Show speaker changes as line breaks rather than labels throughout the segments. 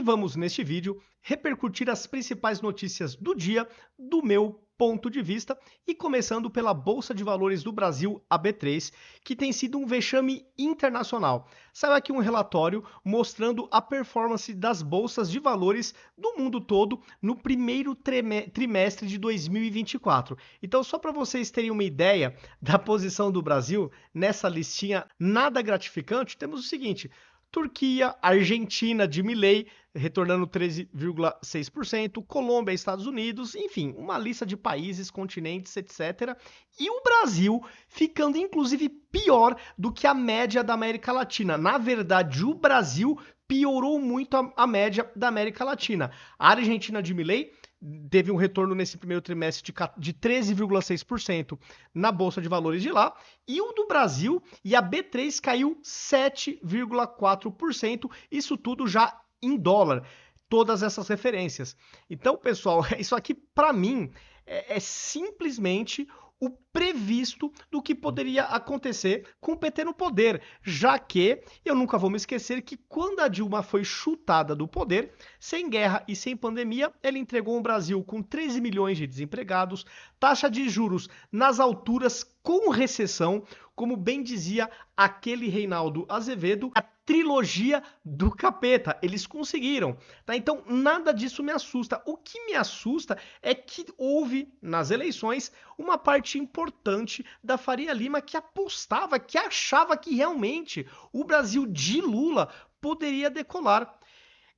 vamos, neste vídeo, repercutir as principais notícias do dia, do meu ponto de vista, e começando pela Bolsa de Valores do Brasil, a B3, que tem sido um vexame internacional. Saiu aqui um relatório mostrando a performance das bolsas de valores do mundo todo no primeiro trimestre de 2024. Então, só para vocês terem uma ideia da posição do Brasil nessa listinha nada gratificante, temos o seguinte: Turquia, Argentina de Milei, retornando 13,6%, Colômbia, Estados Unidos, enfim, uma lista de países, continentes, etc. E o Brasil ficando, inclusive, pior do que a média da América Latina. Na verdade, o Brasil piorou muito a média da América Latina. A Argentina de Milei teve um retorno nesse primeiro trimestre de 13,6% na Bolsa de Valores de lá, e o do Brasil e a B3 caiu 7,4%, isso tudo já em dólar, todas essas referências. Então, pessoal, isso aqui para mim é simplesmente o previsto do que poderia acontecer com o PT no poder, já que eu nunca vou me esquecer que quando a Dilma foi chutada do poder, sem guerra e sem pandemia, ele entregou um Brasil com 13 milhões de desempregados, taxa de juros nas alturas, com recessão, como bem dizia aquele Reinaldo Azevedo, a trilogia do capeta. Eles conseguiram, tá? Então, nada disso me assusta. O que me assusta é que houve, nas eleições, uma parte importante da Faria Lima que apostava, que achava que realmente o Brasil de Lula poderia decolar.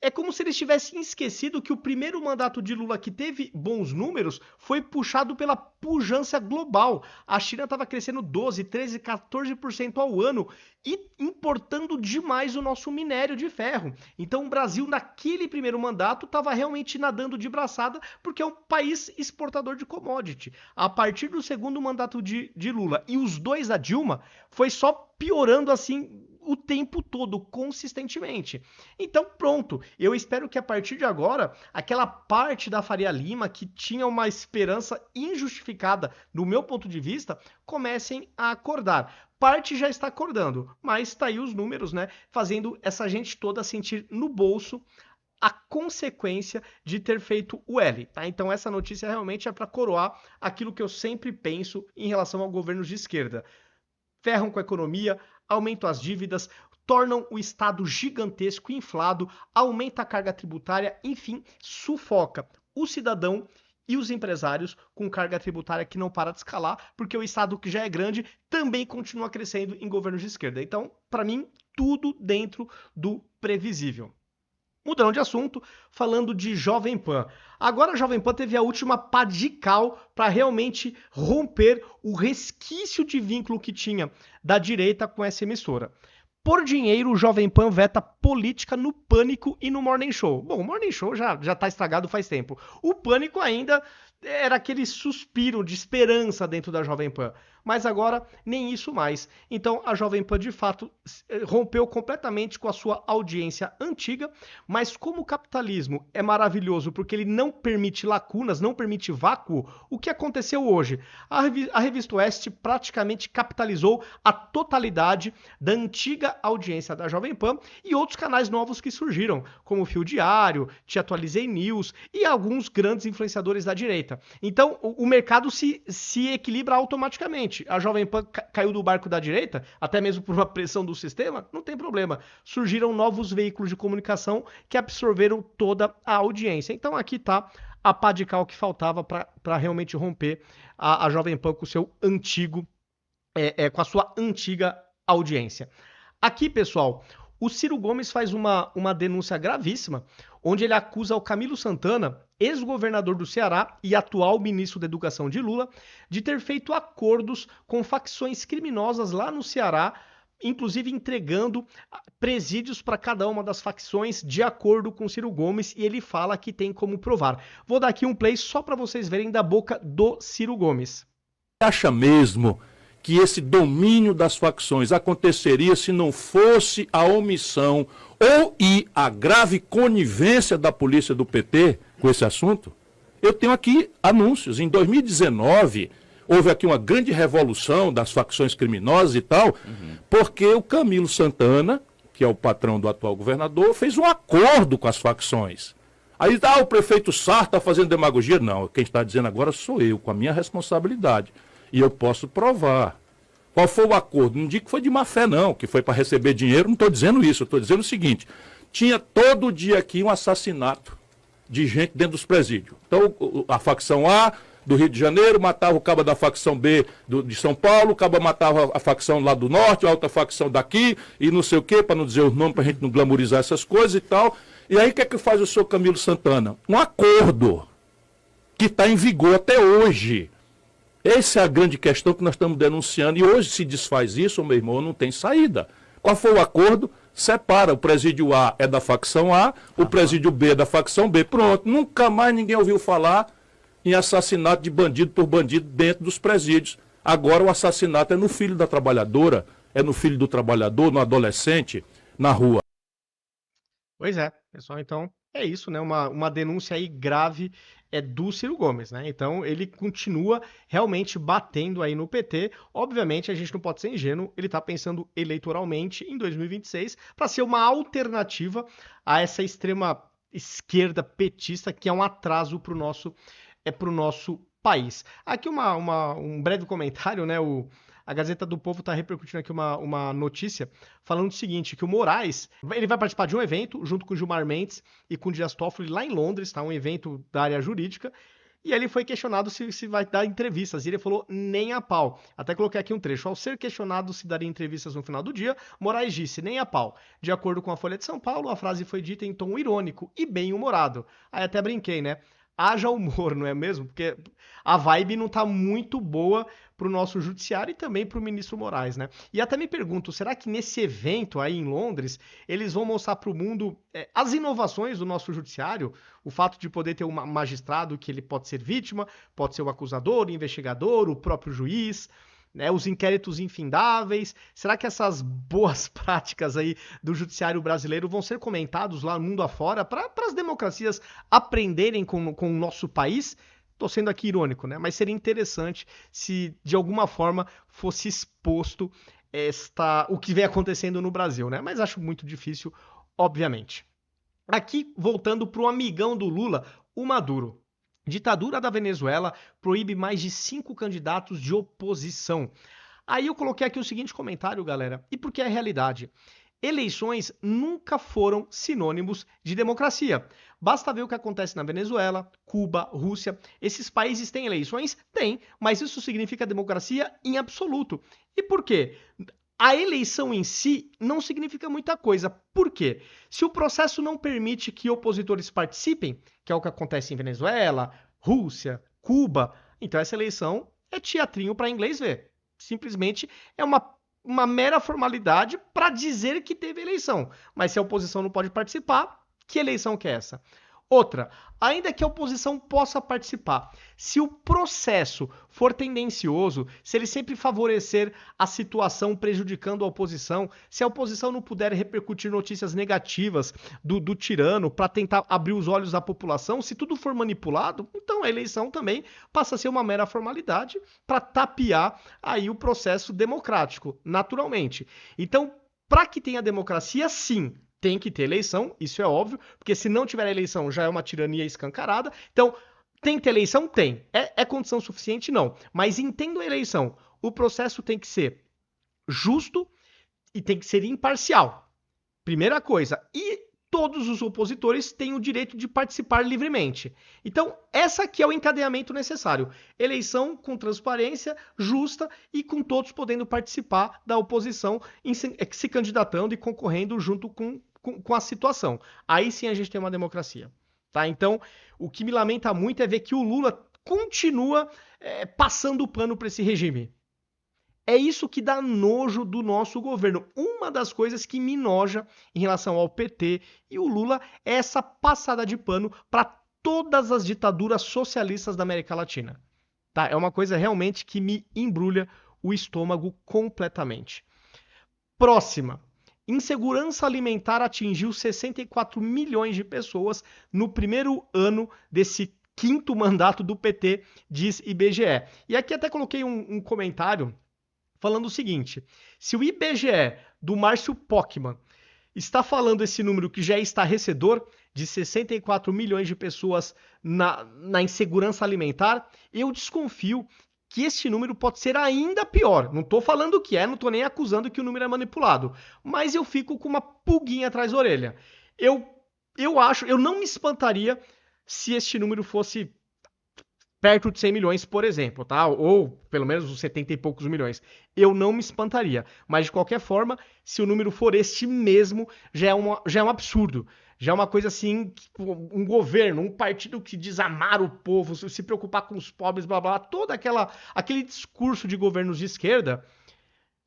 É como se eles tivessem esquecido que o primeiro mandato de Lula, que teve bons números, foi puxado pela pujança global. A China estava crescendo 12, 13, 14% ao ano e importando demais o nosso minério de ferro. Então o Brasil, naquele primeiro mandato, estava realmente nadando de braçada porque é um país exportador de commodity. A partir do segundo mandato de Lula e os dois da Dilma, foi só piorando assim o tempo todo, consistentemente. Então, pronto. Eu espero que a partir de agora, aquela parte da Faria Lima que tinha uma esperança injustificada, do meu ponto de vista, comecem a acordar. Parte já está acordando, mas tá aí os números, né? Fazendo essa gente toda sentir no bolso a consequência de ter feito o L, tá? Então essa notícia realmente é para coroar aquilo que eu sempre penso em relação ao governo de esquerda. Ferram com a economia, aumentam as dívidas, tornam o Estado gigantesco, inflado, aumenta a carga tributária, enfim, sufoca o cidadão e os empresários com carga tributária que não para de escalar, porque o Estado, que já é grande, também continua crescendo em governos de esquerda. Então, para mim, tudo dentro do previsível. Mudando de assunto, falando de Jovem Pan. Agora a Jovem Pan teve a última pá de cal para realmente romper o resquício de vínculo que tinha da direita com essa emissora. Por dinheiro, o Jovem Pan veta política no Pânico e no Morning Show. Bom, o Morning Show já tá estragado faz tempo. O Pânico ainda era aquele suspiro de esperança dentro da Jovem Pan. Mas agora, nem isso mais. Então, a Jovem Pan, de fato, rompeu completamente com a sua audiência antiga, mas como o capitalismo é maravilhoso porque ele não permite lacunas, não permite vácuo, o que aconteceu hoje? A Revista Oeste praticamente capitalizou a totalidade da antiga audiência da Jovem Pan e outros canais novos que surgiram, como o Fio Diário, Te Atualizei News e alguns grandes influenciadores da direita. Então, o mercado se equilibra automaticamente. A Jovem Pan caiu do barco da direita, até mesmo por uma pressão do sistema, não tem problema. Surgiram novos veículos de comunicação que absorveram toda a audiência. Então aqui está a pá de cal que faltava para realmente romper a Jovem Pan com o seu antigo, com a sua antiga audiência. Aqui, pessoal, o Ciro Gomes faz uma denúncia gravíssima, onde ele acusa o Camilo Santana, ex-governador do Ceará e atual ministro da Educação de Lula, de ter feito acordos com facções criminosas lá no Ceará, inclusive entregando presídios para cada uma das facções de acordo com Ciro Gomes, e ele fala que tem como provar. Vou dar aqui um play só para vocês verem da boca do Ciro Gomes.
Acha mesmo que esse domínio das facções aconteceria se não fosse a omissão ou a grave conivência da polícia do PT com esse assunto? Eu tenho aqui anúncios. Em 2019, houve aqui uma grande revolução das facções criminosas e tal, porque o Camilo Santana, que é o patrão do atual governador, fez um acordo com as facções. Aí, o prefeito Sarto está fazendo demagogia. Não, quem está dizendo agora sou eu, com a minha responsabilidade. E eu posso provar. Qual foi o acordo? Não digo que foi de má fé, não, que foi para receber dinheiro. Não estou dizendo isso, eu estou dizendo o seguinte. Tinha todo dia aqui um assassinato de gente dentro dos presídios. Então, a facção A do Rio de Janeiro matava o cabo da facção B de São Paulo, o cabo matava a facção lá do norte, a outra facção daqui, e não sei o quê, para não dizer os nomes, para a gente não glamorizar essas coisas e tal. E aí o que é que faz o senhor Camilo Santana? Um acordo que está em vigor até hoje. Essa é a grande questão que nós estamos denunciando. E hoje se desfaz isso, meu irmão, não tem saída. Qual foi o acordo? Separa. O presídio A é da facção A, o presídio B é da facção B. Pronto. Nunca mais ninguém ouviu falar em assassinato de bandido por bandido dentro dos presídios. Agora o assassinato é no filho da trabalhadora, é no filho do trabalhador, no adolescente, na rua.
Pois é, pessoal, então é isso, né? Uma denúncia aí grave do Ciro Gomes, né? Então ele continua realmente batendo aí no PT. Obviamente a gente não pode ser ingênuo, ele tá pensando eleitoralmente em 2026 para ser uma alternativa a essa extrema esquerda petista que é um atraso para o nosso país. Aqui um breve comentário, né? A Gazeta do Povo está repercutindo aqui uma notícia falando o seguinte, que o Moraes, ele vai participar de um evento junto com o Gilmar Mendes e com o Dias Toffoli lá em Londres, tá? Um evento da área jurídica, e ele foi questionado se vai dar entrevistas, e ele falou nem a pau. Até coloquei aqui um trecho. Ao ser questionado se daria entrevistas no final do dia, Moraes disse nem a pau. De acordo com a Folha de São Paulo, a frase foi dita em tom irônico e bem-humorado. Aí até brinquei, né? Haja humor, não é mesmo? Porque a vibe não tá muito boa pro nosso judiciário e também pro ministro Moraes, né? E até me pergunto, será que nesse evento aí em Londres, eles vão mostrar pro mundo as inovações do nosso judiciário? O fato de poder ter um magistrado que ele pode ser vítima, pode ser o acusador, o investigador, o próprio juiz, né, os inquéritos infindáveis. Será que essas boas práticas aí do judiciário brasileiro vão ser comentados lá no mundo afora para as democracias aprenderem com o nosso país? Estou sendo aqui irônico, né? Mas seria interessante se de alguma forma fosse exposto o que vem acontecendo no Brasil, né? Mas acho muito difícil, obviamente. Aqui, voltando para o amigão do Lula, o Maduro. Ditadura da Venezuela proíbe mais de 5 candidatos de oposição. Aí eu coloquei aqui o seguinte comentário, galera, e porque é realidade. Eleições nunca foram sinônimos de democracia. Basta ver o que acontece na Venezuela, Cuba, Rússia. Esses países têm eleições? Tem, mas isso significa democracia em absoluto. E por quê? A eleição em si não significa muita coisa. Por quê? Se o processo não permite que opositores participem, que é o que acontece em Venezuela, Rússia, Cuba, então essa eleição é teatrinho para inglês ver. Simplesmente é uma mera formalidade para dizer que teve eleição. Mas se a oposição não pode participar, que eleição que é essa? Outra, ainda que a oposição possa participar, se o processo for tendencioso, se ele sempre favorecer a situação prejudicando a oposição, se a oposição não puder repercutir notícias negativas do tirano para tentar abrir os olhos da população, se tudo for manipulado, então a eleição também passa a ser uma mera formalidade para tapear aí o processo democrático, naturalmente. Então, para que tenha democracia, sim, tem que ter eleição, isso é óbvio, porque se não tiver eleição já é uma tirania escancarada. Então, tem que ter eleição? Tem. É condição suficiente? Não. Mas entendo a eleição. O processo tem que ser justo e tem que ser imparcial. Primeira coisa. E todos os opositores têm o direito de participar livremente. Então, essa aqui é o encadeamento necessário. Eleição com transparência, justa e com todos podendo participar da oposição, se candidatando e concorrendo junto com a situação. Aí sim a gente tem uma democracia. Tá? Então, o que me lamenta muito é ver que o Lula continua passando o pano para esse regime. É isso que dá nojo do nosso governo. Uma das coisas que me noja em relação ao PT e o Lula é essa passada de pano para todas as ditaduras socialistas da América Latina. Tá? É uma coisa realmente que me embrulha o estômago completamente. Próxima. Insegurança alimentar atingiu 64 milhões de pessoas no primeiro ano desse quinto mandato do PT, diz IBGE. E aqui até coloquei um comentário falando o seguinte: se o IBGE do Márcio Pockmann está falando esse número que já é estarrecedor, de 64 milhões de pessoas na insegurança alimentar, eu desconfio que este número pode ser ainda pior. Não estou falando que é, não estou nem acusando que o número é manipulado, mas eu fico com uma pulguinha atrás da orelha. Eu não me espantaria se este número fosse perto de 100 milhões, por exemplo, tá? Ou pelo menos uns 70 e poucos milhões. Eu não me espantaria. Mas, de qualquer forma, se o número for este mesmo, já é um absurdo. Já é uma coisa assim, um governo, um partido que desamar o povo, se preocupar com os pobres, blá blá, todo aquele discurso de governos de esquerda,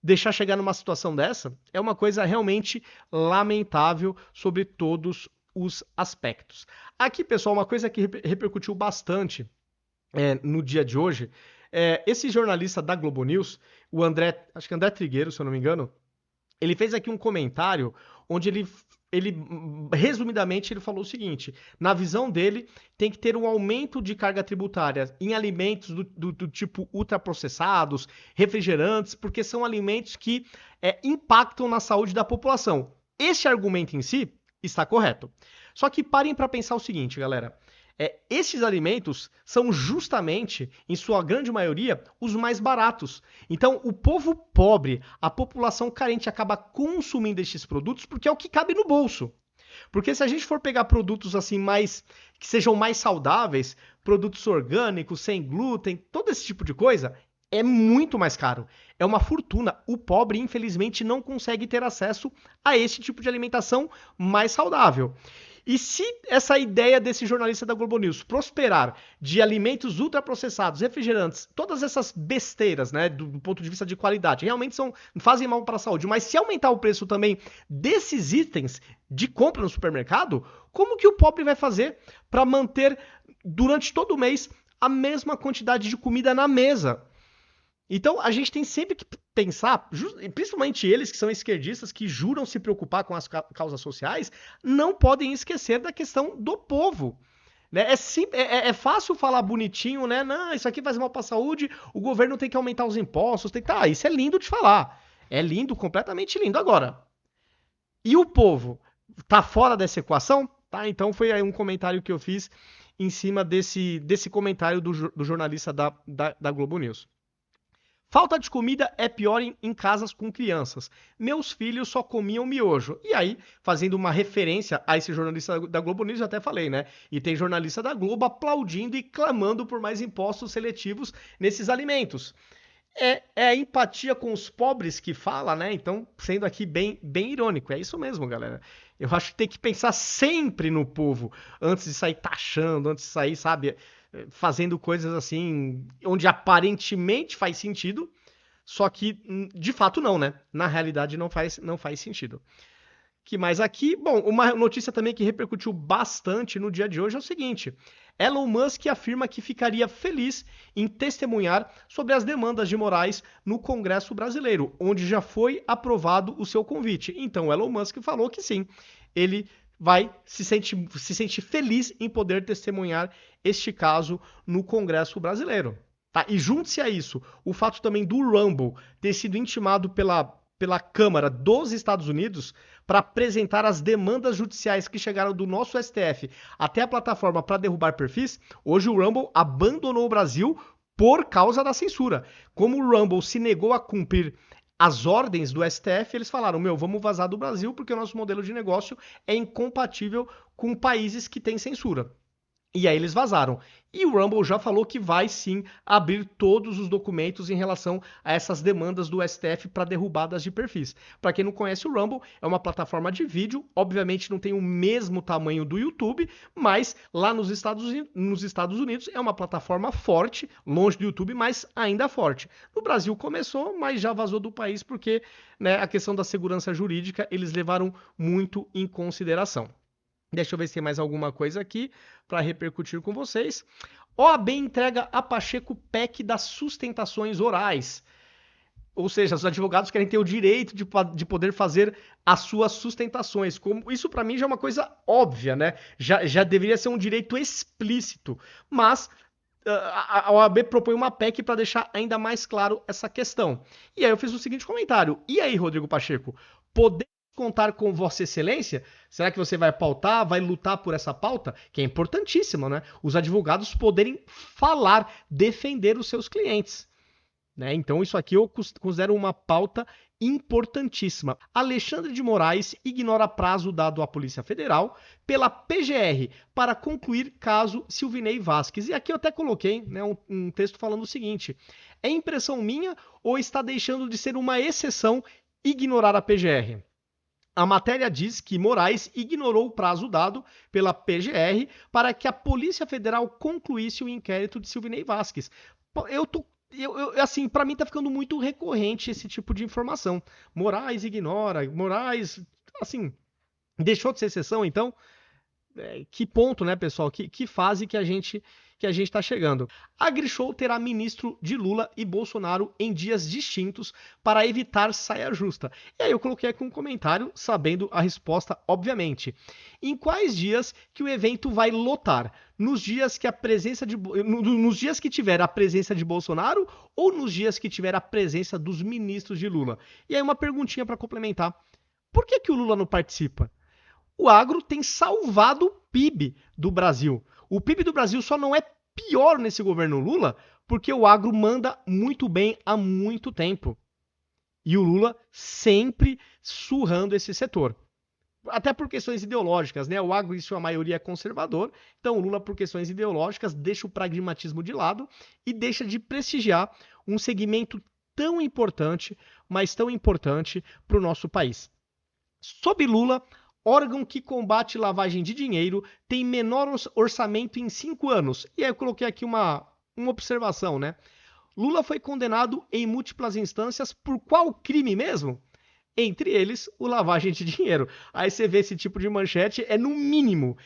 deixar chegar numa situação dessa, é uma coisa realmente lamentável sobre todos os aspectos. Aqui, pessoal, uma coisa que repercutiu bastante no dia de hoje, esse jornalista da Globo News, o André, acho que André Trigueiro, se eu não me engano, ele fez aqui um comentário onde resumidamente, ele falou o seguinte: na visão dele, tem que ter um aumento de carga tributária em alimentos do tipo ultraprocessados, refrigerantes, porque são alimentos que impactam na saúde da população. Este argumento em si está correto. Só que parem para pensar o seguinte, galera. Esses alimentos são justamente, em sua grande maioria, os mais baratos. Então, o povo pobre, a população carente acaba consumindo estes produtos porque é o que cabe no bolso. Porque se a gente for pegar produtos assim que sejam mais saudáveis, produtos orgânicos, sem glúten, todo esse tipo de coisa, é muito mais caro. É uma fortuna. O pobre, infelizmente, não consegue ter acesso a esse tipo de alimentação mais saudável. E se essa ideia desse jornalista da Globo News prosperar, de alimentos ultraprocessados, refrigerantes, todas essas besteiras, né, do ponto de vista de qualidade, realmente fazem mal para a saúde, mas se aumentar o preço também desses itens de compra no supermercado, como que o pobre vai fazer para manter durante todo o mês a mesma quantidade de comida na mesa? Então, a gente tem sempre que pensar, principalmente eles que são esquerdistas, que juram se preocupar com as causas sociais, não podem esquecer da questão do povo. Né? É fácil falar bonitinho, né? Não, isso aqui faz mal para a saúde, o governo tem que aumentar os impostos. Tá, isso é lindo de falar. É lindo, completamente lindo. Agora, e o povo? Tá fora dessa equação? Tá, então foi aí um comentário que eu fiz em cima desse comentário do jornalista da Globo News. Falta de comida é pior em casas com crianças. Meus filhos só comiam miojo. E aí, fazendo uma referência a esse jornalista da Globo News, eu até falei, né? E tem jornalista da Globo aplaudindo e clamando por mais impostos seletivos nesses alimentos. É a empatia com os pobres que fala, né? Então, sendo aqui bem irônico. É isso mesmo, galera. Eu acho que tem que pensar sempre no povo antes de sair taxando, antes de sair, sabe, fazendo coisas assim, onde aparentemente faz sentido, só que de fato não, né? Na realidade não faz sentido. Que mais aqui? Bom, uma notícia também que repercutiu bastante no dia de hoje é o seguinte: Elon Musk afirma que ficaria feliz em testemunhar sobre as demandas de Moraes no Congresso brasileiro, onde já foi aprovado o seu convite. Então, Elon Musk falou que sim, ele se sente feliz em poder testemunhar este caso no Congresso brasileiro. Tá? E junte-se a isso, o fato também do Rumble ter sido intimado pela Câmara dos Estados Unidos para apresentar as demandas judiciais que chegaram do nosso STF até a plataforma para derrubar perfis. Hoje o Rumble abandonou o Brasil por causa da censura. Como o Rumble se negou a cumprir as ordens do STF, eles falaram, vamos vazar do Brasil porque o nosso modelo de negócio é incompatível com países que têm censura. E aí eles vazaram. E o Rumble já falou que vai sim abrir todos os documentos em relação a essas demandas do STF para derrubadas de perfis. Para quem não conhece o Rumble, é uma plataforma de vídeo, obviamente não tem o mesmo tamanho do YouTube, mas lá nos Estados Unidos é uma plataforma forte, longe do YouTube, mas ainda forte. No Brasil começou, mas já vazou do país porque, né, a questão da segurança jurídica eles levaram muito em consideração. Deixa eu ver se tem mais alguma coisa aqui para repercutir com vocês. OAB entrega a Pacheco PEC das sustentações orais. Ou seja, os advogados querem ter o direito de poder fazer as suas sustentações. Isso para mim já é uma coisa óbvia, né? Já deveria ser um direito explícito. Mas a OAB propõe uma PEC para deixar ainda mais claro essa questão. E aí eu fiz o seguinte comentário. E aí, Rodrigo Pacheco? Poder contar com Vossa Excelência? Será que você vai pautar, vai lutar por essa pauta? Que é importantíssima, né? Os advogados poderem falar, defender os seus clientes. Né? Então, isso aqui eu considero uma pauta importantíssima. Alexandre de Moraes ignora prazo dado à Polícia Federal pela PGR para concluir caso Silvinei Vasquez. E aqui eu até coloquei, né, um texto falando o seguinte: é impressão minha ou está deixando de ser uma exceção ignorar a PGR? A matéria diz que Moraes ignorou o prazo dado pela PGR para que a Polícia Federal concluísse o inquérito de Silvinei Vasquez. Assim, para mim tá ficando muito recorrente esse tipo de informação. Moraes ignora, Moraes, assim, deixou de ser exceção, então? Que ponto, né, pessoal? Que fase que a gente está chegando. AgriShow terá ministro de Lula e Bolsonaro em dias distintos para evitar saia justa. E aí eu coloquei aqui um comentário sabendo a resposta, obviamente. Em quais dias que o evento vai lotar? Nos dias que nos dias que tiver a presença de Bolsonaro ou nos dias que tiver a presença dos ministros de Lula? E aí uma perguntinha para complementar. Por que o Lula não participa? O agro tem salvado o PIB do Brasil. O PIB do Brasil só não é pior nesse governo Lula porque o agro manda muito bem há muito tempo. E o Lula sempre surrando esse setor. Até por questões ideológicas, né? O agro, em sua maioria, é conservador. Então, o Lula, por questões ideológicas, deixa o pragmatismo de lado e deixa de prestigiar um segmento tão importante, mas tão importante para o nosso país. Sob Lula, órgão que combate lavagem de dinheiro tem menor orçamento em 5 anos. E aí eu coloquei aqui uma observação, né? Lula foi condenado em múltiplas instâncias por qual crime mesmo? Entre eles, o lavagem de dinheiro. Aí você vê esse tipo de manchete, é no mínimo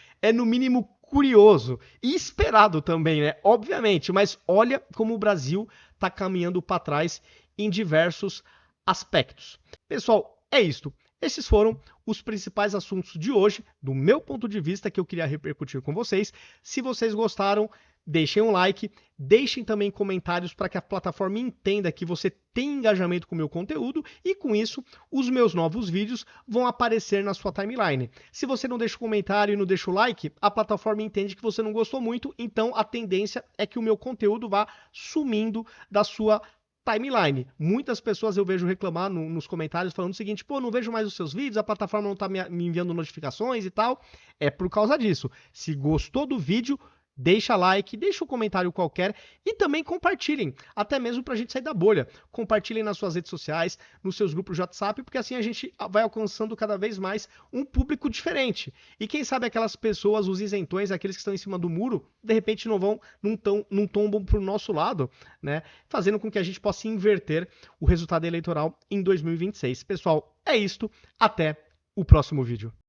curioso e esperado também, né? Obviamente, mas olha como o Brasil está caminhando para trás em diversos aspectos. Pessoal, é isto. Esses foram os principais assuntos de hoje, do meu ponto de vista, que eu queria repercutir com vocês. Se vocês gostaram, deixem um like, deixem também comentários para que a plataforma entenda que você tem engajamento com o meu conteúdo e, com isso, os meus novos vídeos vão aparecer na sua timeline. Se você não deixa o comentário e não deixa o like, a plataforma entende que você não gostou muito, então a tendência é que o meu conteúdo vá sumindo da sua timeline. Muitas pessoas eu vejo reclamar nos comentários falando o seguinte: pô, não vejo mais os seus vídeos, a plataforma não tá me enviando notificações e tal. É por causa disso. Se gostou do vídeo, deixa like, deixa um comentário qualquer e também compartilhem, até mesmo pra gente sair da bolha. Compartilhem nas suas redes sociais, nos seus grupos de WhatsApp, porque assim a gente vai alcançando cada vez mais um público diferente. E quem sabe aquelas pessoas, os isentões, aqueles que estão em cima do muro, de repente não tombam pro nosso lado, né? Fazendo com que a gente possa inverter o resultado eleitoral em 2026. Pessoal, é isto. Até o próximo vídeo.